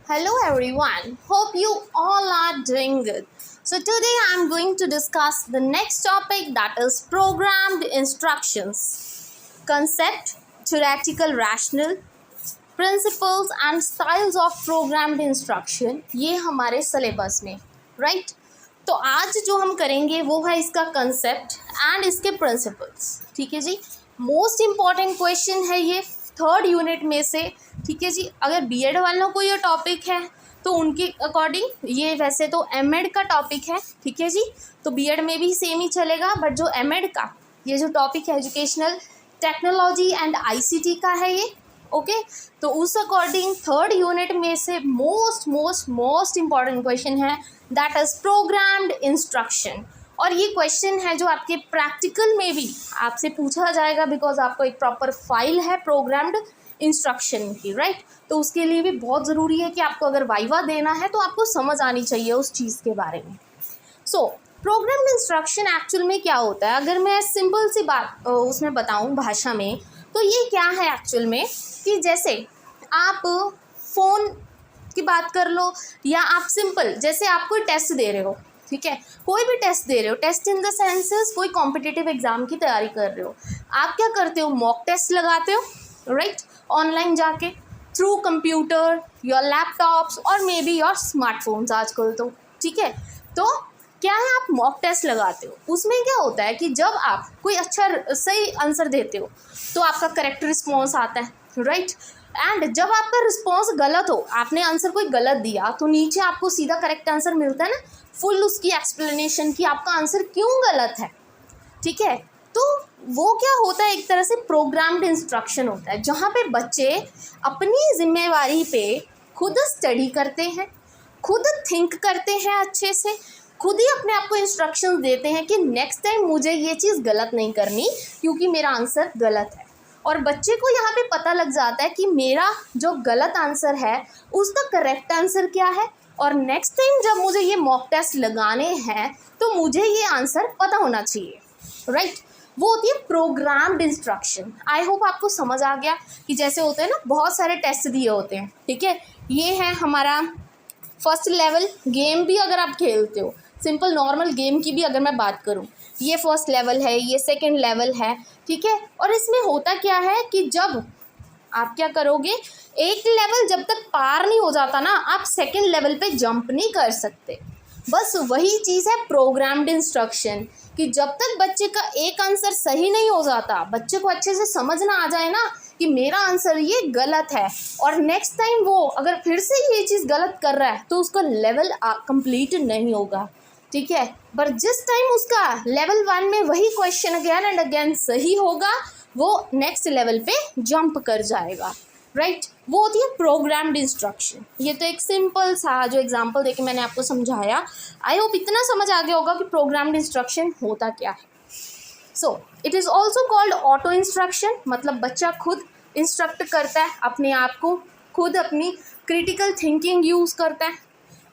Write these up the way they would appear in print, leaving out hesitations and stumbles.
Hello everyone, hope you all are doing good. So today I am going to discuss the next topic, that is programmed instructions. Concept, theoretical rational, principles and styles of programmed instruction, ये हमारे syllabus में, right? तो आज जो हम करेंगे वो है इसका कंसेप्ट एंड इसके प्रिंसिपल्स, ठीक है जी। मोस्ट इम्पॉर्टेंट क्वेश्चन है ये थर्ड यूनिट में से, ठीक है जी। अगर बीएड वालों को ये टॉपिक है तो उनके अकॉर्डिंग ये वैसे तो एमएड का टॉपिक है, ठीक है जी। तो बीएड में भी सेम ही चलेगा, बट जो एमएड का ये जो टॉपिक है एजुकेशनल टेक्नोलॉजी एंड आईसीटी का है ये, ओके। तो उस अकॉर्डिंग थर्ड यूनिट में से मोस्ट इम्पॉर्टेंट क्वेश्चन है दैट इज प्रोग्राम्ड इंस्ट्रक्शन। और ये क्वेश्चन है जो आपके प्रैक्टिकल में भी आपसे पूछा जाएगा, बिकॉज आपको एक प्रॉपर फाइल है प्रोग्राम्ड इंस्ट्रक्शन की, राइट। तो उसके लिए भी बहुत ज़रूरी है कि आपको अगर वाइवा देना है तो आपको समझ आनी चाहिए उस चीज़ के बारे में। सो प्रोग्राम्ड इंस्ट्रक्शन एक्चुअल में क्या होता है, अगर मैं सिंपल सी बात उसमें बताऊं भाषा में, तो ये क्या है एक्चुअल में कि जैसे आप फ़ोन की बात कर लो या आप सिंपल जैसे आप कोई टेस्ट दे रहे हो, ठीक है, कोई भी टेस्ट दे रहे हो, टेस्ट इन द सेंसेस कोई कॉम्पिटिटिव एग्जाम की तैयारी कर रहे हो, आप क्या करते हो, मॉक टेस्ट लगाते हो, राइट, ऑनलाइन जाके थ्रू कंप्यूटर योर लैपटॉप्स और मे बी योर स्मार्टफोन्स आजकल तो, ठीक है। तो क्या है, आप मॉक टेस्ट लगाते हो, उसमें क्या होता है कि जब आप कोई अच्छा सही आंसर देते हो तो आपका करेक्ट रिस्पॉन्स आता है, राइट। एंड जब आपका रिस्पॉन्स गलत हो, आपने आंसर कोई गलत दिया, तो नीचे आपको सीधा करेक्ट आंसर मिलता है ना, फुल उसकी एक्सप्लेनेशन की आपका आंसर क्यों गलत है, ठीक है। तो वो क्या होता है, एक तरह से प्रोग्राम्ड इंस्ट्रक्शन होता है, जहाँ पे बच्चे अपनी जिम्मेवारी पे खुद स्टडी करते हैं, खुद थिंक करते हैं अच्छे से, खुद ही अपने आप को इंस्ट्रक्शंस देते हैं कि नेक्स्ट टाइम मुझे ये चीज़ गलत नहीं करनी क्योंकि मेरा आंसर गलत है। और बच्चे को यहाँ पे पता लग जाता है कि मेरा जो गलत आंसर है उसका करेक्ट आंसर क्या है, और नेक्स्ट टाइम जब मुझे ये मॉक टेस्ट लगाने हैं तो मुझे ये आंसर पता होना चाहिए, राइट। वो होती है प्रोग्राम्ड इंस्ट्रक्शन। आई होप आपको समझ आ गया कि जैसे होते हैं ना, बहुत सारे टेस्ट दिए होते हैं, ठीक है। ये है हमारा फर्स्ट लेवल गेम भी, अगर आप खेलते हो सिंपल नॉर्मल गेम की भी अगर मैं बात करूं, ये फर्स्ट लेवल है, ये सेकंड लेवल है, ठीक है। और इसमें होता क्या है कि जब आप क्या करोगे, एक लेवल जब तक पार नहीं हो जाता ना, आप सेकंड लेवल पे जंप नहीं कर सकते। बस वही चीज़ है प्रोग्राम्ड इंस्ट्रक्शन, कि जब तक बच्चे का एक आंसर सही नहीं हो जाता, बच्चे को अच्छे से समझ ना आ जाए ना कि मेरा आंसर ये गलत है, और नेक्स्ट टाइम वो अगर फिर से ये चीज़ गलत कर रहा है तो उसका लेवल कंप्लीट नहीं होगा, ठीक है। पर जिस टाइम उसका लेवल 1 में वही क्वेश्चन अगेन एंड अगेन सही होगा, वो नेक्स्ट लेवल पे जंप कर जाएगा, राइट। वो होती है प्रोग्राम्ड इंस्ट्रक्शन। ये तो एक सिंपल सा जो एग्जांपल देके मैंने आपको समझाया, आई होप इतना समझ आ गया होगा कि प्रोग्राम्ड इंस्ट्रक्शन होता क्या है। So it is also called auto instruction, मतलब बच्चा खुद इंस्ट्रक्ट करता है अपने आप को, खुद अपनी क्रिटिकल थिंकिंग यूज़ करता है।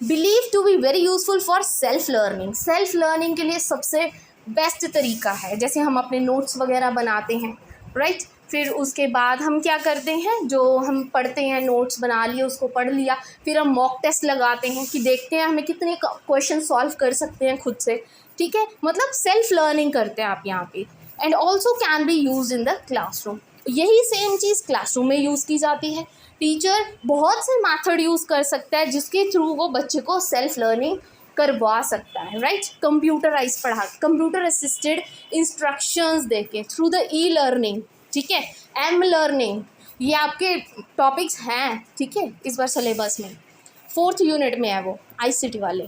Believe to be very useful for self learning. Self learning के लिए सबसे बेस्ट तरीका है, जैसे हम अपने नोट्स वगैरह बनाते हैं, राइट। फिर उसके बाद हम क्या करते हैं, जो हम पढ़ते हैं, नोट्स बना लिए, उसको पढ़ लिया, फिर हम मॉक टेस्ट लगाते हैं कि देखते हैं हमें कितने क्वेश्चन सॉल्व कर सकते हैं खुद से, ठीक है। मतलब सेल्फ लर्निंग करते हैं आप यहाँ पे। And also can be use in the classroom. यही सेम चीज़ क्लासरूम में यूज़ की जाती है। टीचर बहुत से मेथड यूज़ कर सकता है जिसके थ्रू वो बच्चे को सेल्फ लर्निंग करवा सकता है, राइट। कंप्यूटराइज पढ़ा, कंप्यूटर असिस्टेड इंस्ट्रक्शंस देके थ्रू द ई लर्निंग, ठीक है। एम लर्निंग, ये आपके टॉपिक्स हैं, ठीक है, इस बार सिलेबस में 4th यूनिट में है वो आईसीटी वाले।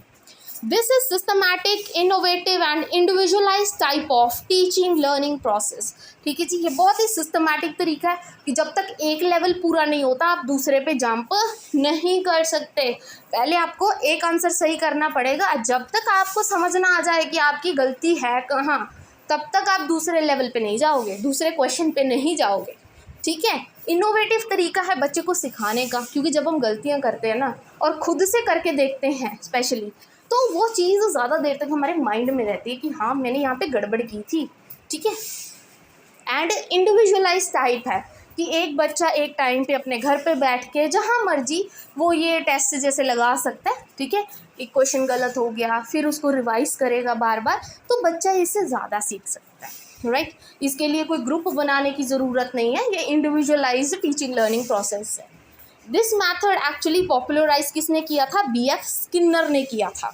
This is systematic, innovative and individualise type of teaching learning process, ठीक है जी। ये बहुत ही सिस्टमैटिक तरीका है कि जब तक एक लेवल पूरा नहीं होता आप दूसरे पे जंप नहीं कर सकते। पहले आपको एक आंसर सही करना पड़ेगा, जब तक आपको समझ ना आ जाए कि आपकी गलती है कहाँ, तब तक आप दूसरे लेवल पे नहीं जाओगे, दूसरे क्वेश्चन पे नहीं जाओगे, ठीक है। इनोवेटिव तरीका है बच्चे को सिखाने का, क्योंकि जब हम गलतियाँ करते हैं ना और खुद से करके देखते हैं स्पेशली, तो वो चीज़ ज़्यादा देर तक हमारे माइंड में रहती है कि हाँ मैंने यहाँ पे गड़बड़ की थी, ठीक है। एंड इंडिविजुअलाइज टाइप है कि एक बच्चा एक टाइम पे अपने घर पे बैठ के जहाँ मर्जी वो ये टेस्ट जैसे लगा सकता है, ठीक है। एक क्वेश्चन गलत हो गया, फिर उसको रिवाइज करेगा बार बार, तो बच्चा इससे ज़्यादा सीख सकता है, राइट। इसके लिए कोई ग्रुप बनाने की ज़रूरत नहीं है, ये इंडिविजुअलाइज्ड टीचिंग लर्निंग प्रोसेस है। दिस मैथड एक्चुअली पॉपुलराइज किसने किया था? B.F. स्किनर ने किया था,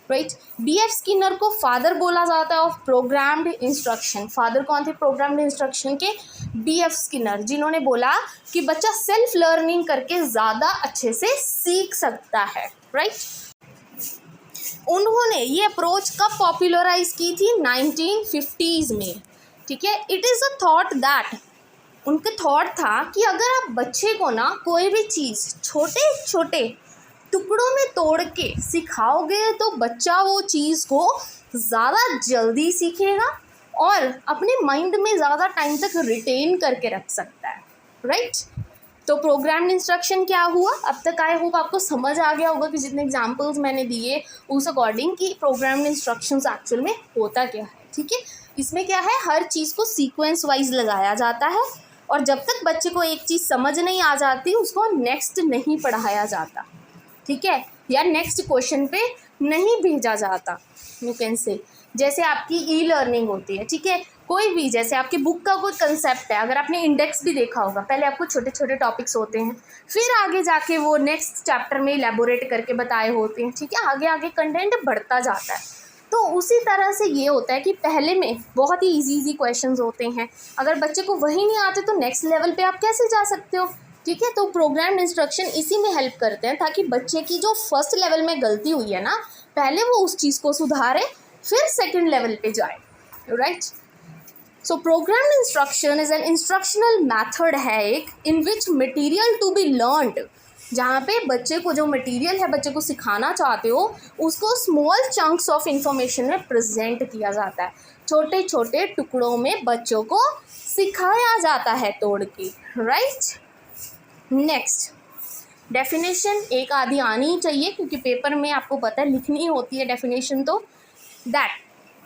राइट। B.F. स्किनर को फादर बोला जाता है ऑफ प्रोग्राम्ड इंस्ट्रक्शन। फादर कौन थे प्रोग्राम्ड इंस्ट्रक्शन के? B.F. स्किनर, जिन्होंने बोला कि बच्चा सेल्फ लर्निंग करके ज़्यादा अच्छे से सीख सकता है, राइट। उन्होंने ये अप्रोच कब पॉपुलराइज की थी? 1950s में, ठीक है। It is a thought that, उनके थॉट था कि अगर आप बच्चे को ना कोई भी चीज़ छोटे छोटे टुकड़ों में तोड़ के सिखाओगे तो बच्चा वो चीज़ को ज़्यादा जल्दी सीखेगा और अपने माइंड में ज़्यादा टाइम तक रिटेन करके रख सकता है, राइट। तो प्रोग्राम्ड इंस्ट्रक्शन क्या हुआ? अब तक आई होप आपको समझ आ गया होगा कि जितने एग्जांपल्स मैंने दिए उस अकॉर्डिंग कि प्रोग्राम्ड इंस्ट्रक्शंस एक्चुअल में होता क्या है, ठीक है। इसमें क्या है, हर चीज़ को सीक्वेंस वाइज लगाया जाता है और जब तक बच्चे को एक चीज़ समझ नहीं आ जाती उसको नेक्स्ट नहीं पढ़ाया जाता, ठीक है, या नेक्स्ट क्वेश्चन पे नहीं भेजा जाता, यू कैन से। जैसे आपकी ई लर्निंग होती है, ठीक है, कोई भी जैसे आपकी बुक का कोई कंसेप्ट है, अगर आपने इंडेक्स भी देखा होगा, पहले आपको छोटे छोटे टॉपिक्स होते हैं, फिर आगे जाके वो नेक्स्ट चैप्टर में इलेबोरेट करके बताए होते हैं, ठीक है, आगे आगे कंटेंट बढ़ता जाता है। तो उसी तरह से ये होता है कि पहले में बहुत ही इजी क्वेश्चंस होते हैं, अगर बच्चे को वही नहीं आते तो नेक्स्ट लेवल पे आप कैसे जा सकते हो, ठीक है। तो प्रोग्राम्ड इंस्ट्रक्शन इसी में हेल्प करते हैं ताकि बच्चे की जो फर्स्ट लेवल में गलती हुई है ना, पहले वो उस चीज़ को सुधारे फिर सेकंड लेवल पे जाए, right. So programmed instruction is an instructional method है एक in which material to be learned, जहाँ पे बच्चे को जो मटेरियल है बच्चे को सिखाना चाहते हो उसको स्मॉल चंक्स ऑफ इंफॉर्मेशन में प्रेजेंट किया जाता है, छोटे छोटे टुकड़ों में बच्चों को सिखाया जाता है तोड़ के, राइट। नेक्स्ट डेफिनेशन एक आधी आनी ही चाहिए क्योंकि पेपर में आपको पता है लिखनी होती है डेफिनेशन। तो दैट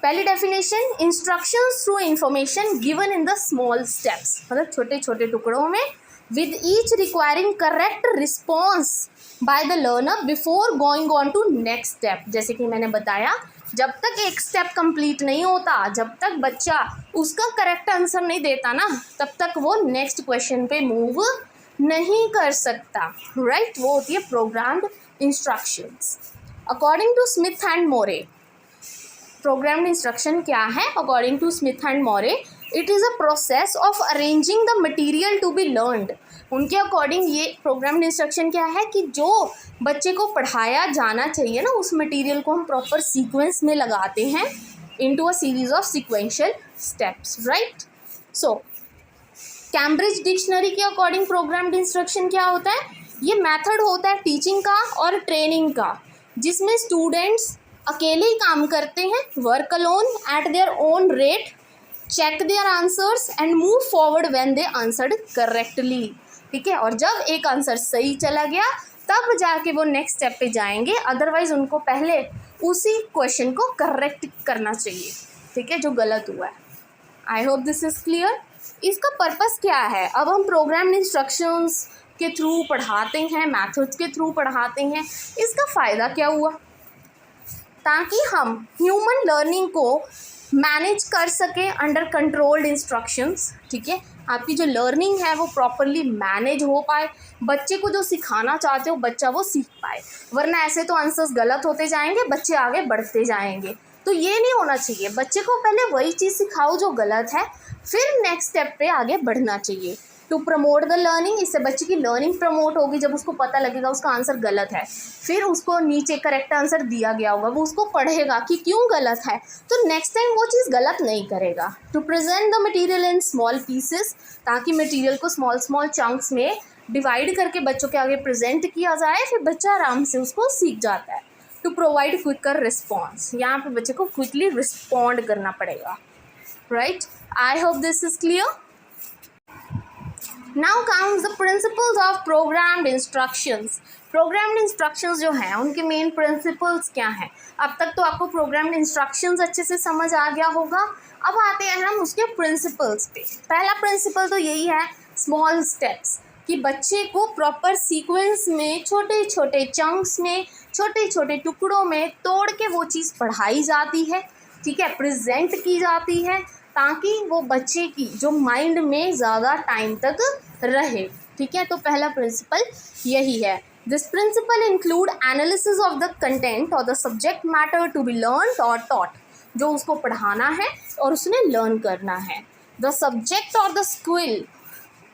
पहली definition, instructions through information given in the small steps, मतलब छोटे छोटे टुकड़ों में, with each requiring correct response by the learner before going on to next step. जैसे कि मैंने बताया, जब तक एक स्टेप कंप्लीट नहीं होता, जब तक बच्चा उसका करेक्ट आंसर नहीं देता ना, तब तक वो नेक्स्ट क्वेश्चन पे मूव नहीं कर सकता, राइट। वो होती है programmed instructions. According to Smith and Moore, programmed instruction क्या है? According to Smith and Moore, it is a process of arranging the material to be learned. उनके अकॉर्डिंग ये प्रोग्राम्ड इंस्ट्रक्शन क्या है कि जो बच्चे को पढ़ाया जाना चाहिए ना, उस मटेरियल को हम प्रॉपर सीक्वेंस में लगाते हैं into a series of sequential steps, right. So Cambridge dictionary के अकॉर्डिंग प्रोग्राम्ड इंस्ट्रक्शन क्या होता है? ये मेथड होता है टीचिंग का और ट्रेनिंग का, जिसमें स्टूडेंट्स अकेले ही काम करते हैं, work alone at their own rate, check their answers and move forward when they answered correctly, ठीक है। और जब एक आंसर सही चला गया तब जाके वो नेक्स्ट स्टेप पे जाएंगे, अदरवाइज उनको पहले उसी क्वेश्चन को करेक्ट करना चाहिए, ठीक है, जो गलत हुआ है। आई होप दिस इज़ क्लियर। इसका पर्पस क्या है? अब हम प्रोग्राम्ड इंस्ट्रक्शंस के थ्रू पढ़ाते हैं, मैथड्स के थ्रू पढ़ाते हैं, इसका फ़ायदा क्या हुआ? ताकि हम ह्यूमन लर्निंग को मैनेज कर सकें अंडर कंट्रोल्ड इंस्ट्रक्शंस, ठीक है। आपकी जो लर्निंग है वो प्रॉपरली मैनेज हो पाए, बच्चे को जो सिखाना चाहते हो बच्चा वो सीख पाए, वरना ऐसे तो आंसर्स गलत होते जाएंगे, बच्चे आगे बढ़ते जाएंगे। तो ये नहीं होना चाहिए, बच्चे को पहले वही चीज़ सिखाओ जो गलत है, फिर नेक्स्ट स्टेप पे आगे बढ़ना चाहिए। टू प्रमोट द लर्निंग, इससे बच्चे की लर्निंग प्रमोट होगी, जब उसको पता लगेगा उसका आंसर गलत है, फिर उसको नीचे करेक्ट आंसर दिया गया होगा, वो उसको पढ़ेगा कि क्यों गलत है, तो नेक्स्ट टाइम वो चीज़ गलत नहीं करेगा। To present the material in small pieces, ताकि मटेरियल को स्मॉल स्मॉल चंक्स में डिवाइड करके बच्चों के आगे प्रेजेंट किया जाए, फिर बच्चा आराम से उसको सीख जाता है। टू प्रोवाइड क्विकर रिस्पॉन्स, यहाँ पे बच्चे को क्विकली रिस्पॉन्ड करना पड़ेगा, right. I hope this is clear. Now comes the principles of programmed instructions. Programmed instructions जो हैं उनके मेन प्रिंसिपल्स क्या हैं? अब तक तो आपको programmed instructions अच्छे से समझ आ गया होगा, अब आते हैं हम उसके प्रिंसिपल्स पे। पहला प्रिंसिपल तो यही है स्मॉल स्टेप्स, कि बच्चे को प्रॉपर सीक्वेंस में छोटे छोटे चंक्स में छोटे छोटे टुकड़ों में तोड़ के वो चीज़ पढ़ाई जाती है, ठीक है, प्रेजेंट की जाती है, ताकि वो बच्चे की जो माइंड में ज़्यादा टाइम तक रहे, ठीक है। तो पहला प्रिंसिपल यही है। This principle include analysis of the content और the subject matter to be learn और टॉट, जो उसको पढ़ाना है और उसने लर्न करना है। द सब्जेक्ट और the skill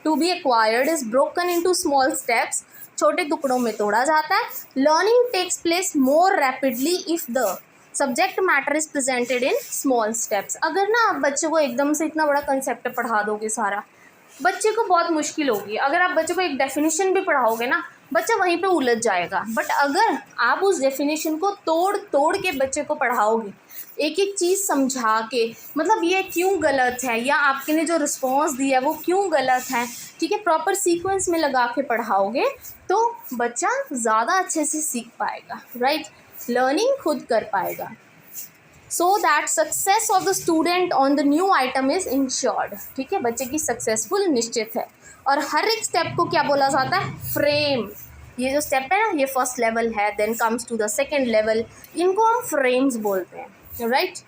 to be acquired is broken into small steps, छोटे टुकड़ों में तोड़ा जाता है। Learning takes place more rapidly if the subject matter is presented in small steps. अगर ना आप बच्चे को एकदम से इतना बड़ा कंसेप्ट पढ़ा दोगे सारा, बच्चे को बहुत मुश्किल होगी। अगर आप बच्चे को एक डेफिनेशन भी पढ़ाओगे ना, बच्चा वहीं पे उलझ जाएगा। बट अगर आप उस डेफिनेशन को तोड़ तोड़ के बच्चे को पढ़ाओगे, एक एक चीज़ समझा के, मतलब ये क्यों गलत है या आपके ने जो रिस्पॉन्स दिया है वो क्यों गलत है, ठीक है, प्रॉपर सीक्वेंस में लगा के पढ़ाओगे तो बच्चा ज़्यादा अच्छे से सीख पाएगा, राइट, लर्निंग खुद कर पाएगा। So that success of the student on the new item is insured, ठीक है, बच्चे की सक्सेसफुल निश्चित है। और हर एक स्टेप को क्या बोला जाता है, फ्रेम। ये जो स्टेप है ना, ये फर्स्ट लेवल है, then comes to the second level, इनको हम फ्रेम्स बोलते हैं, right.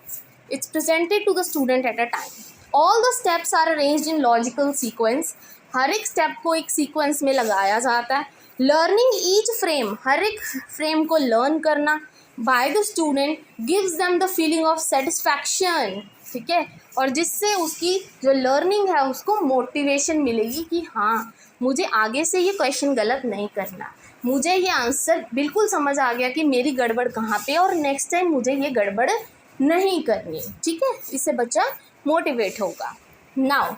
Its presented to the student at a time. All the steps are arranged in logical sequence, हर एक स्टेप को एक सीक्वेंस में लगाया जाता है। लर्निंग ईच फ्रेम, हर एक फ्रेम को लर्न करना by the student gives them the feeling of satisfaction, ठीक है, और जिससे उसकी जो लर्निंग है उसको मोटिवेशन मिलेगी कि हाँ मुझे आगे से ये क्वेश्चन गलत नहीं करना, मुझे ये आंसर बिल्कुल समझ आ गया कि मेरी गड़बड़ कहाँ पे, और नेक्स्ट टाइम मुझे ये गड़बड़ नहीं करनी, ठीक है, इससे बच्चा मोटिवेट होगा। Now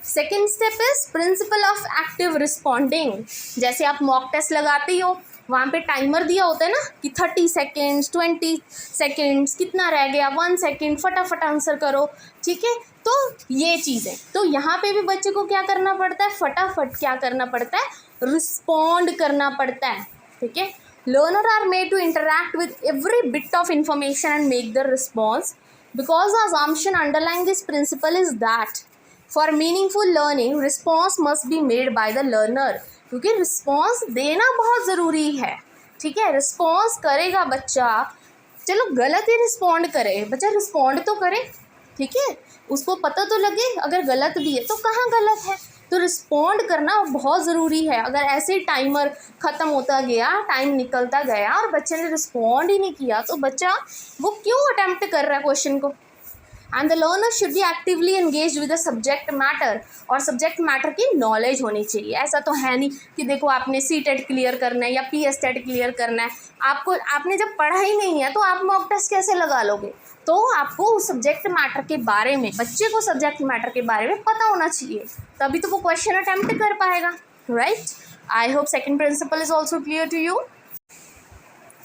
second step is principle of active responding. जैसे आप मॉक टेस्ट लगाते हो, वहाँ पे टाइमर दिया होता है ना कि 30 सेकेंड्स 20 सेकेंड्स, कितना रह गया 1 सेकेंड, फटाफट आंसर करो, ठीक है। तो ये चीज़ें, तो यहाँ पे भी बच्चे को क्या करना पड़ता है, फटाफट क्या करना पड़ता है, रिस्पॉन्ड करना पड़ता है, ठीक है। Learner are made to interact with every bit of information and make the response, because the assumption underlying this principle is that for meaningful learning response must be made by the learner, क्योंकि response देना बहुत ज़रूरी है, ठीक है। Response करेगा बच्चा, चलो गलत ही रिस्पॉन्ड करे, बच्चा रिस्पॉन्ड तो करे, ठीक है, उसको पता तो लगे अगर गलत भी है तो कहाँ गलत है, तो रिस्पॉन्ड करना बहुत ज़रूरी है। अगर ऐसे टाइमर ख़त्म होता गया, टाइम निकलता गया और बच्चे ने रिस्पॉन्ड ही नहीं किया, तो बच्चा वो क्यों अटैम्प्ट कर रहा है क्वेश्चन को। And the learner should be actively engage with the subject matter, और सब्जेक्ट मैटर की नॉलेज होनी चाहिए। ऐसा तो है नहीं कि देखो आपने सी-टेट क्लियर करना है या पी-एस-टेट क्लियर करना है, आपने जब पढ़ा ही नहीं है तो आप मॉक टेस्ट कैसे लगा लोगे। तो आपको उस सब्जेक्ट मैटर के बारे में, बच्चे को सब्जेक्ट मैटर के बारे में पता होना चाहिए, तभी तो वो क्वेश्चन अटैम्प्ट कर पाएगा, right. I hope second principle is also clear to you.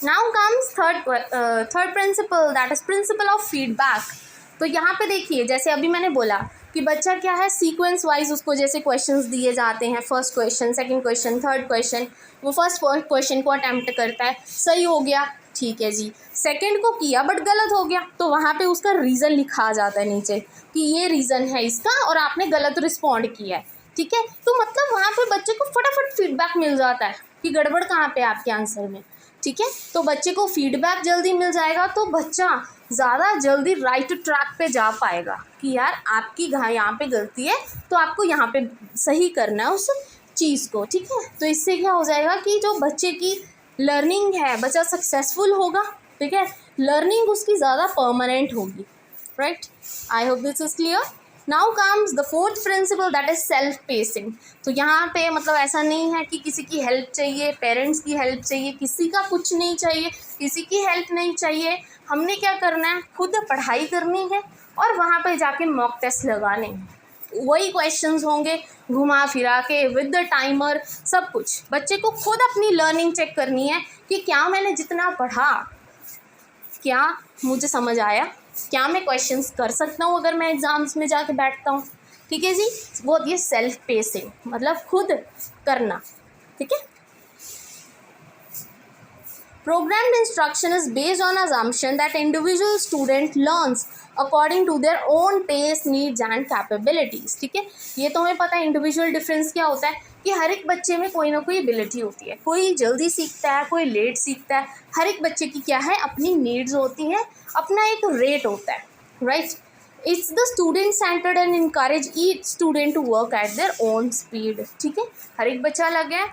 Now comes third principle, that is principle of feedback. तो यहाँ पे देखिए, जैसे अभी मैंने बोला कि बच्चा क्या है, सीक्वेंस वाइज उसको जैसे क्वेश्चंस दिए जाते हैं, first question, second question, third question, वो फर्स्ट क्वेश्चन को अटैम्प्ट करता है, सही हो गया, ठीक है जी, सेकंड को किया बट गलत हो गया, तो वहाँ पे उसका रीज़न लिखा जाता है नीचे कि ये रीज़न है इसका और आपने गलत रिस्पॉन्ड किया है, ठीक है। तो मतलब वहाँ पे बच्चे को फटाफट फीडबैक मिल जाता है कि गड़बड़ कहाँ पे आपके आंसर में, ठीक है। तो बच्चे को फीडबैक जल्दी मिल जाएगा, तो बच्चा ज़्यादा जल्दी राइट ट्रैक पे जा पाएगा कि यार आपकी यहाँ पे गलती है तो आपको यहाँ पे सही करना है उस चीज़ को, ठीक है। तो इससे क्या हो जाएगा कि जो बच्चे की लर्निंग है, बच्चा सक्सेसफुल होगा, ठीक है, लर्निंग उसकी ज़्यादा परमानेंट होगी, right. I hope this is clear. Now comes the fourth principle, that is self pacing. तो यहाँ पे मतलब ऐसा नहीं है कि किसी की हेल्प चाहिए, पेरेंट्स की हेल्प चाहिए, किसी का कुछ नहीं चाहिए, किसी की हेल्प नहीं चाहिए, हमने क्या करना है, खुद पढ़ाई करनी है और वहाँ पे जाके मॉक टेस्ट लगाने हैं, वही क्वेश्चंस होंगे घुमा फिरा के विद द टाइमर, सब कुछ बच्चे को खुद अपनी लर्निंग चेक करनी है कि क्या मैंने जितना पढ़ा, क्या मुझे समझ आया, क्या मैं क्वेश्चंस कर सकता हूँ अगर मैं एग्ज़ाम्स में जाके बैठता हूँ, ठीक है जी। वो ये सेल्फ पेसिंग मतलब खुद करना, ठीक है। Programmed instruction is based on assumption that individual student learns according to their own taste, needs and capabilities. ठीक है, ये तो हमें पता है इंडिविजुअल डिफरेंस क्या होता है कि हर एक बच्चे में कोई ना कोई एबिलिटी होती है, कोई जल्दी सीखता है, कोई लेट सीखता है। हर एक बच्चे की क्या है, अपनी नीड्स होती हैं, अपना एक रेट होता है, right. It's the student centered and encourage each student to work at their own speed. ठीक है, हर एक बच्चा अलग है,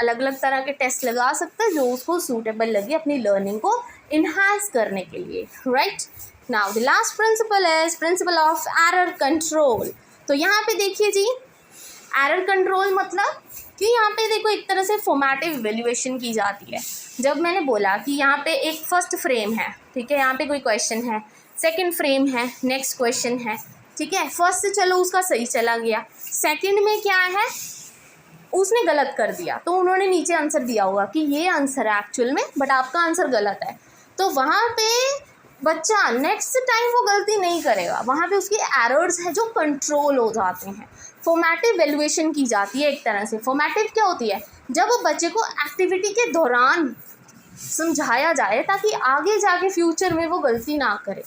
अलग अलग तरह के टेस्ट लगा सकता है जो उसको सूटेबल लगे अपनी लर्निंग को इन्हांस करने के लिए, right. Now the last principle is principle of error control. तो यहाँ पे देखिए जी, एरर कंट्रोल मतलब कि यहाँ पे देखो एक तरह से फॉर्मेटिव इवैल्यूएशन की जाती है। जब मैंने बोला कि यहाँ पे एक फर्स्ट फ्रेम है, ठीक है, यहाँ पे कोई क्वेश्चन है, सेकंड फ्रेम है, नेक्स्ट क्वेश्चन है, ठीक है, फर्स्ट से चलो उसका सही चला गया, सेकंड में क्या है उसने गलत कर दिया, तो उन्होंने नीचे आंसर दिया होगा कि ये आंसर है एक्चुअल में, बट आपका आंसर गलत है। तो वहाँ पे बच्चा नेक्स्ट टाइम वो गलती नहीं करेगा, वहाँ पे उसकी एरर्स हैं जो कंट्रोल हो जाते हैं। फॉर्मेटिव वैल्यूएशन की जाती है एक तरह से। फॉर्मेटिव क्या होती है, जब वो बच्चे को एक्टिविटी के दौरान समझाया जाए ताकि आगे जाके फ्यूचर में वो गलती ना करे,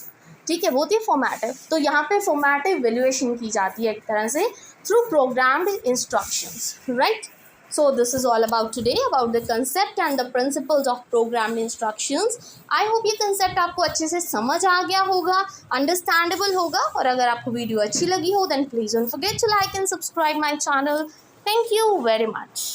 ठीक है, वो थी फॉर्मेटिव। तो यहाँ पे फॉर्मेटिव वैल्यूएशन की जाती है एक तरह से through programmed instructions, right. So this is all about today about the concept and the principles of programmed instructions. I hope ये concept आपको अच्छे से समझ आ गया होगा, understandable होगा। और अगर आपको वीडियो अच्छी लगी हो then please don't forget to like and subscribe my channel. Thank you very much.